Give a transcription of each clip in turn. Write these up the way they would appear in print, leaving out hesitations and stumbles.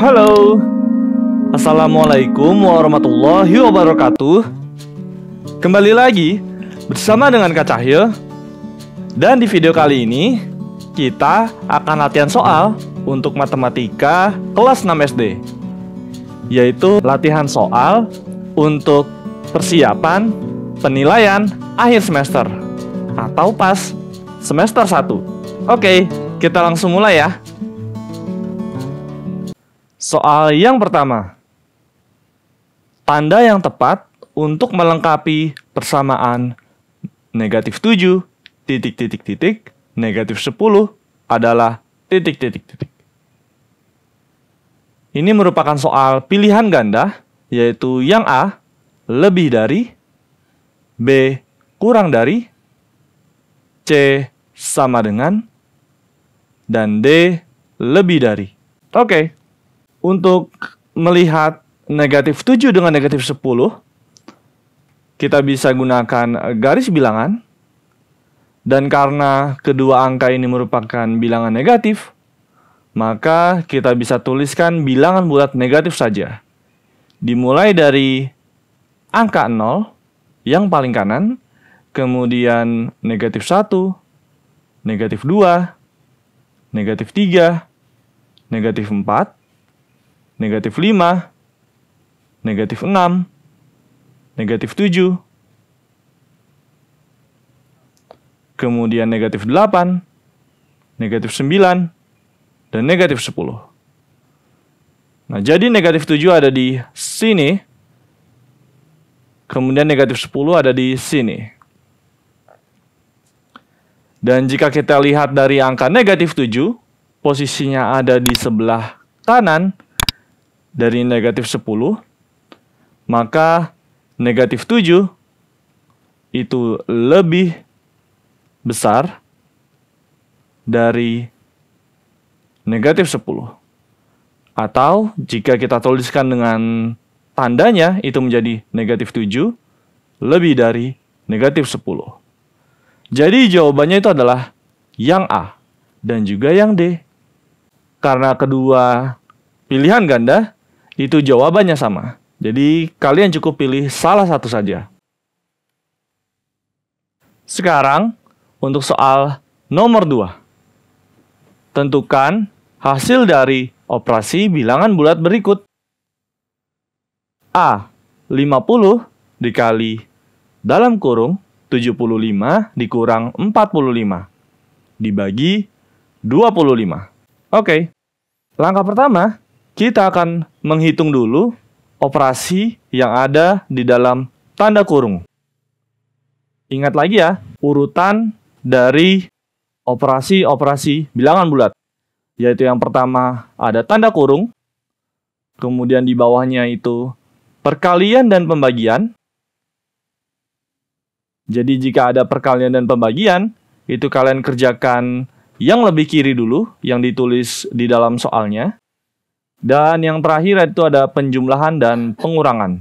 Halo, Assalamualaikum warahmatullahi wabarakatuh. Kembali lagi bersama dengan Kak Cahyo. Dan di video kali ini kita akan latihan soal untuk matematika kelas 6 SD, yaitu latihan soal untuk persiapan penilaian akhir semester atau pas semester 1. Oke, kita langsung mulai ya. Soal yang pertama. Tanda yang tepat untuk melengkapi persamaan negatif 7, negatif 10 adalah titik. Ini merupakan soal pilihan ganda, yaitu yang A lebih dari, B kurang dari, C sama dengan, dan D lebih dari. Oke. Untuk melihat negatif 7 dengan negatif 10, kita bisa gunakan garis bilangan. Dan karena kedua angka ini merupakan bilangan negatif, maka kita bisa tuliskan bilangan bulat negatif saja. Dimulai dari angka 0 yang paling kanan, kemudian negatif 1, negatif 2, negatif 3, negatif 4, negatif 5, negatif 6, negatif 7, kemudian negatif 8, negatif 9, dan negatif 10. Nah, jadi negatif 7 ada di sini, kemudian negatif 10 ada di sini. Dan jika kita lihat dari angka negatif 7, posisinya ada di sebelah kanan dari negatif 10, maka negatif 7 itu lebih besar dari negatif 10. Atau jika kita tuliskan dengan tandanya, itu menjadi negatif 7 lebih dari negatif 10. Jadi jawabannya itu adalah yang A dan juga yang D. Karena kedua pilihan ganda itu jawabannya sama. Jadi kalian cukup pilih salah satu saja. Sekarang untuk soal nomor 2. Tentukan hasil dari operasi bilangan bulat berikut. A. 50 dikali dalam kurung 75 dikurang 45 dibagi 25. Oke. Langkah pertama, kita akan menghitung dulu operasi yang ada di dalam tanda kurung. Ingat lagi ya, urutan dari operasi-operasi bilangan bulat. Yaitu yang pertama ada tanda kurung, kemudian di bawahnya itu perkalian dan pembagian. Jadi jika ada perkalian dan pembagian, itu kalian kerjakan yang lebih kiri dulu, yang ditulis di dalam soalnya. Dan yang terakhir itu ada penjumlahan dan pengurangan.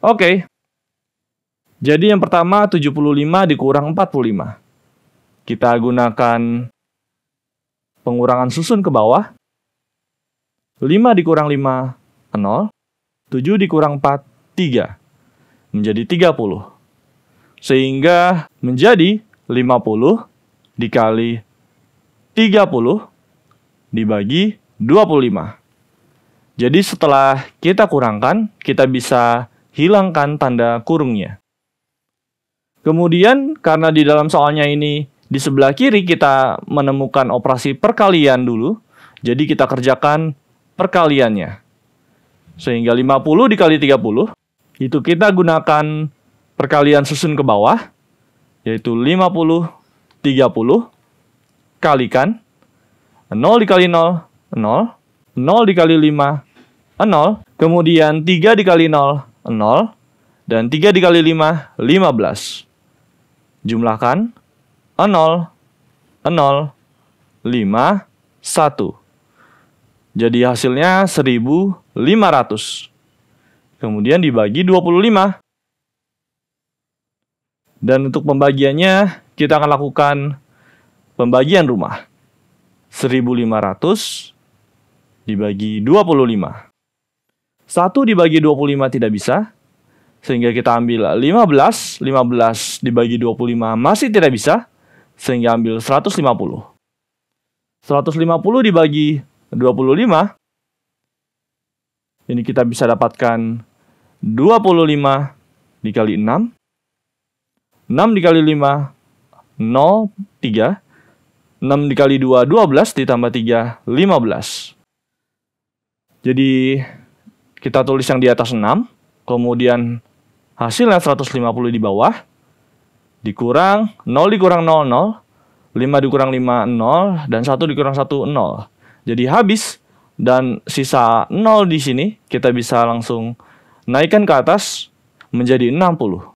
Oke. Jadi yang pertama 75 dikurang 45. Kita gunakan pengurangan susun ke bawah. 5 dikurang 5, 0. 7 dikurang 4, 3. Menjadi 30. Sehingga menjadi 50 dikali 30 dibagi 25. Jadi setelah kita kurangkan, kita bisa hilangkan tanda kurungnya. Kemudian karena di dalam soalnya ini di sebelah kiri kita menemukan operasi perkalian dulu, jadi kita kerjakan perkaliannya. Sehingga 50 dikali 30, itu kita gunakan perkalian susun ke bawah, yaitu 50, 30, kalikan, 0 dikali 0, 0, 0 dikali 5, 0, kemudian 3 dikali 0, 0, dan 3 dikali 5, 15. Jumlahkan, 0, 0, 5, 1. Jadi hasilnya 1500. Kemudian dibagi 25. Dan untuk pembagiannya, kita akan lakukan pembagian rumah. 1500 dibagi 25. 1 dibagi 25 tidak bisa, sehingga kita ambil 15. 15 dibagi 25 masih tidak bisa, sehingga ambil 150. 150 dibagi 25, ini kita bisa dapatkan 25 dikali 6. 6 dikali 5, 0, 3. 6 dikali 2, 12, ditambah 3, 15. Jadi, kita tulis yang di atas 6, kemudian hasilnya 150 di bawah, dikurang, 0 dikurang 0, 0, 5 dikurang 5, 0, dan 1 dikurang 1, 0. Jadi habis, dan sisa 0 di sini, kita bisa langsung naikkan ke atas menjadi 60.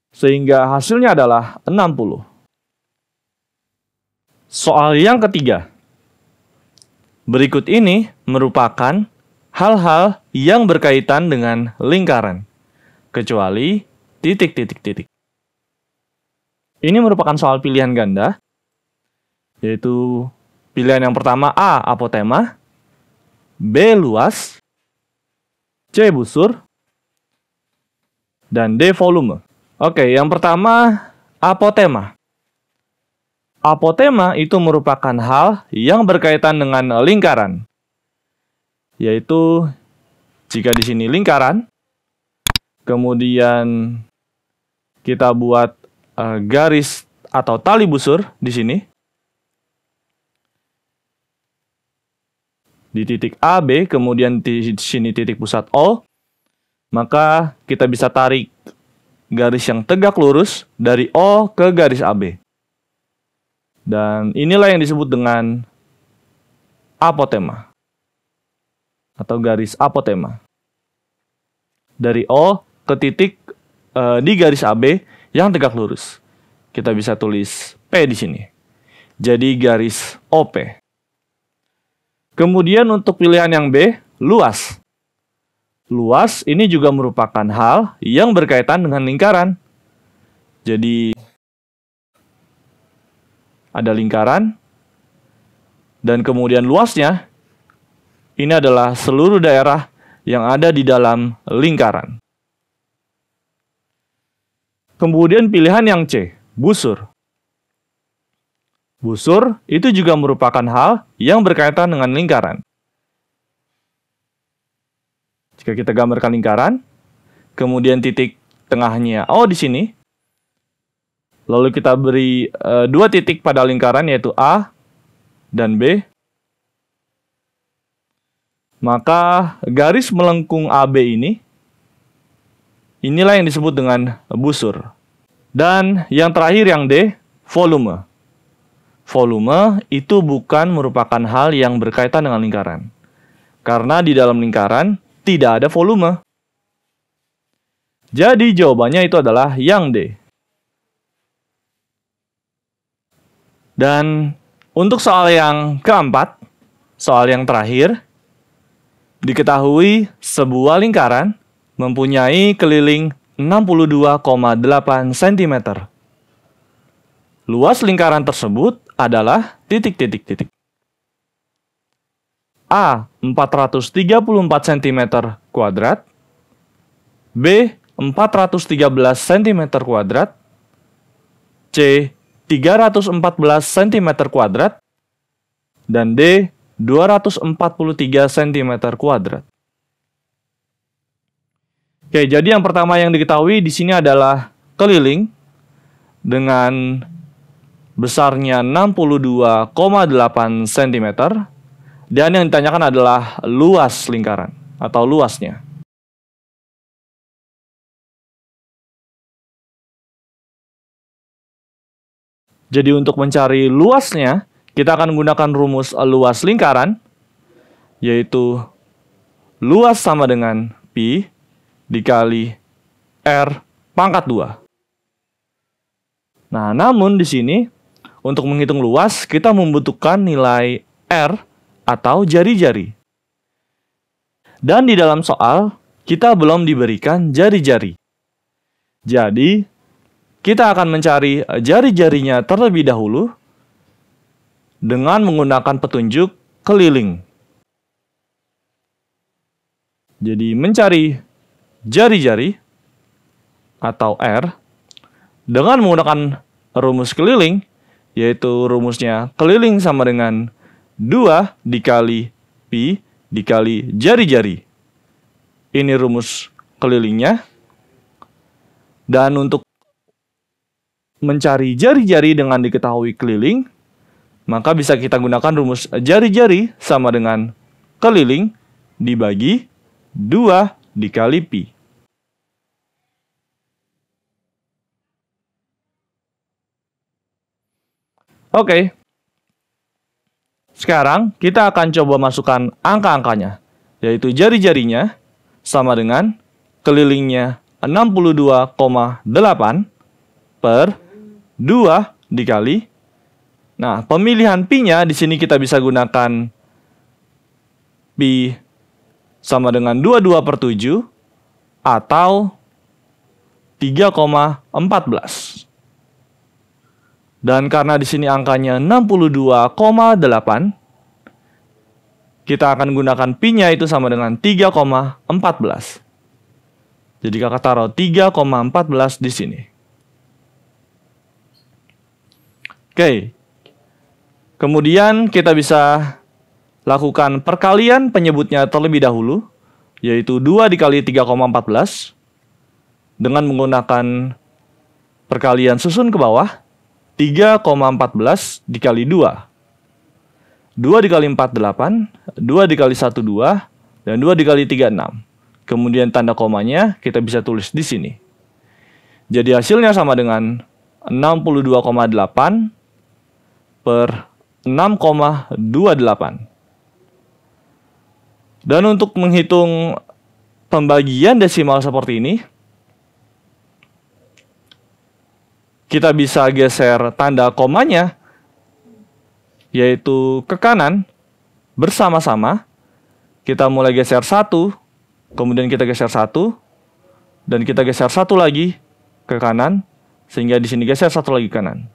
Sehingga hasilnya adalah 60. Soal yang ketiga. Berikut ini merupakan hal-hal yang berkaitan dengan lingkaran, kecuali titik-titik-titik. Ini merupakan soal pilihan ganda, yaitu pilihan yang pertama A. Apotema, B. Luas, C. Busur, dan D. Volume. Oke, yang pertama apotema. Apotema itu merupakan hal yang berkaitan dengan lingkaran, yaitu jika di sini lingkaran, kemudian kita buat garis atau tali busur di sini di titik A, B, kemudian di sini titik pusat O, maka kita bisa tarik garis yang tegak lurus dari O ke garis AB. Dan inilah yang disebut dengan apotema atau garis apotema. Dari O ke titik di garis AB yang tegak lurus. Kita bisa tulis P di sini. Jadi garis OP. Kemudian untuk pilihan yang B, luas. Luas ini juga merupakan hal yang berkaitan dengan lingkaran. Jadi ada lingkaran, dan kemudian luasnya, ini adalah seluruh daerah yang ada di dalam lingkaran. Kemudian pilihan yang C, busur. Busur itu juga merupakan hal yang berkaitan dengan lingkaran. Jika kita gambarkan lingkaran, kemudian titik tengahnya O di sini, lalu kita beri 2 titik pada lingkaran yaitu A dan B, maka garis melengkung AB inilah yang disebut dengan busur. Dan yang terakhir yang D, volume. Volume itu bukan merupakan hal yang berkaitan dengan lingkaran. Karena di dalam lingkaran tidak ada volume. Jadi jawabannya itu adalah yang D. Dan untuk soal yang keempat, soal yang terakhir, diketahui sebuah lingkaran mempunyai keliling 62,8 cm. Luas lingkaran tersebut adalah titik-titik-titik. A. 434 cm kuadrat, B. 413 cm kuadrat, C. 314 cm kuadrat, dan D. 243 cm kuadrat. Oke, jadi yang pertama yang diketahui di sini adalah keliling dengan besarnya 62,8 cm, dan yang ditanyakan adalah luas lingkaran atau luasnya. Jadi untuk mencari luasnya, kita akan menggunakan rumus luas lingkaran, yaitu luas sama dengan Pi dikali R pangkat 2. Nah, namun di sini, untuk menghitung luas, kita membutuhkan nilai R atau jari-jari. Dan di dalam soal, kita belum diberikan jari-jari. Jadi, kita akan mencari jari-jarinya terlebih dahulu dengan menggunakan petunjuk keliling. Jadi mencari jari-jari atau R dengan menggunakan rumus keliling, yaitu rumusnya keliling sama dengan 2 dikali pi dikali jari-jari. Ini rumus kelilingnya. Dan untuk mencari jari-jari dengan diketahui keliling, maka bisa kita gunakan rumus jari-jari sama dengan keliling dibagi 2 dikali pi. Oke. Sekarang kita akan coba masukkan angka-angkanya, yaitu jari-jarinya sama dengan kelilingnya 62,8 per 2 dikali. Nah, pemilihan pi-nya di sini kita bisa gunakan pi sama dengan 22 per 7 atau 3,14. Dan karena di sini angkanya 62,8, kita akan gunakan pi-nya itu sama dengan 3,14. Jadi kakak taruh 3,14 di sini. Oke. Kemudian kita bisa lakukan perkalian penyebutnya terlebih dahulu, yaitu 2 dikali 3,14 dengan menggunakan perkalian susun ke bawah. 3,14 dikali 2. 2 dikali 4, 8. 2 dikali 1, 2. Dan 2 dikali 3, 6. Kemudian tanda komanya kita bisa tulis di sini. Jadi hasilnya sama dengan 62,8 per 6,28. Dan untuk menghitung pembagian desimal seperti ini, kita bisa geser tanda komanya, yaitu ke kanan bersama-sama. Kita mulai geser 1, kemudian kita geser 1, dan kita geser 1 lagi ke kanan, sehingga di sini geser 1 lagi ke kanan.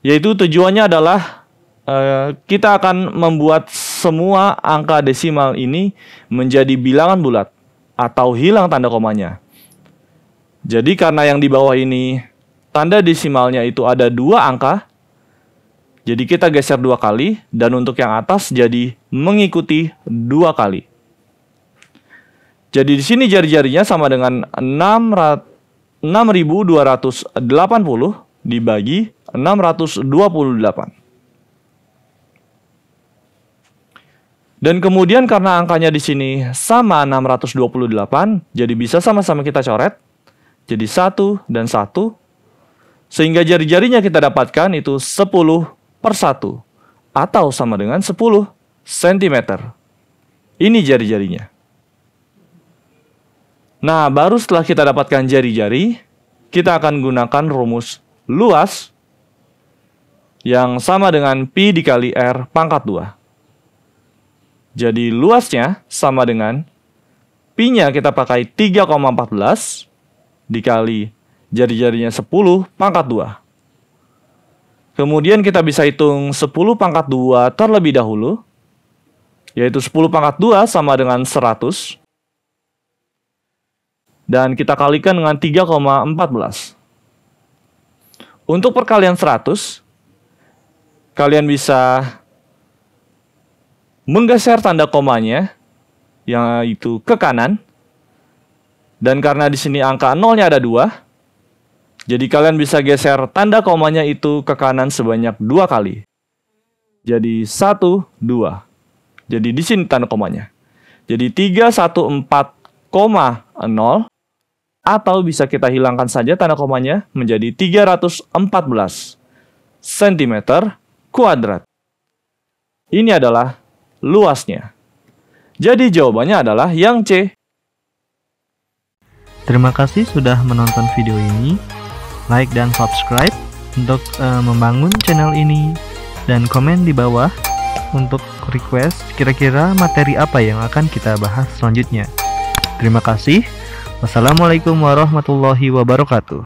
Yaitu tujuannya adalah kita akan membuat semua angka desimal ini menjadi bilangan bulat atau hilang tanda komanya. Jadi karena yang di bawah ini tanda desimalnya itu ada 2 angka, jadi kita geser 2 kali, dan untuk yang atas jadi mengikuti 2 kali. Jadi di sini jari-jarinya sama dengan 6.280 dibagi 628. Dan kemudian karena angkanya di sini sama 628, jadi bisa sama-sama kita coret. Jadi 1 dan 1. Sehingga jari-jarinya kita dapatkan itu 10 per 1. Atau sama dengan 10 cm. Ini jari-jarinya. Nah, baru setelah kita dapatkan jari-jari, kita akan gunakan rumus luas yang sama dengan pi dikali r pangkat 2. Jadi luasnya sama dengan pi-nya kita pakai 3,14 dikali jari-jarinya 10 pangkat 2. Kemudian kita bisa hitung 10 pangkat 2 terlebih dahulu, yaitu 10 pangkat 2 sama dengan 100. Dan kita kalikan dengan 3,14. Untuk perkalian 100, kalian bisa menggeser tanda komanya, yaitu ke kanan. Dan karena di sini angka 0-nya ada 2, jadi kalian bisa geser tanda komanya itu ke kanan sebanyak 2 kali. Jadi 1, 2. Jadi di sini tanda komanya. Jadi 314,0, atau bisa kita hilangkan saja tanda komanya menjadi 314 cm kuadrat. Ini adalah luasnya. Jadi jawabannya adalah yang C. Terima kasih sudah menonton video ini. Like dan subscribe untuk membangun channel ini. Dan komen di bawah untuk request kira-kira materi apa yang akan kita bahas selanjutnya. Terima kasih. Wassalamualaikum warahmatullahi wabarakatuh.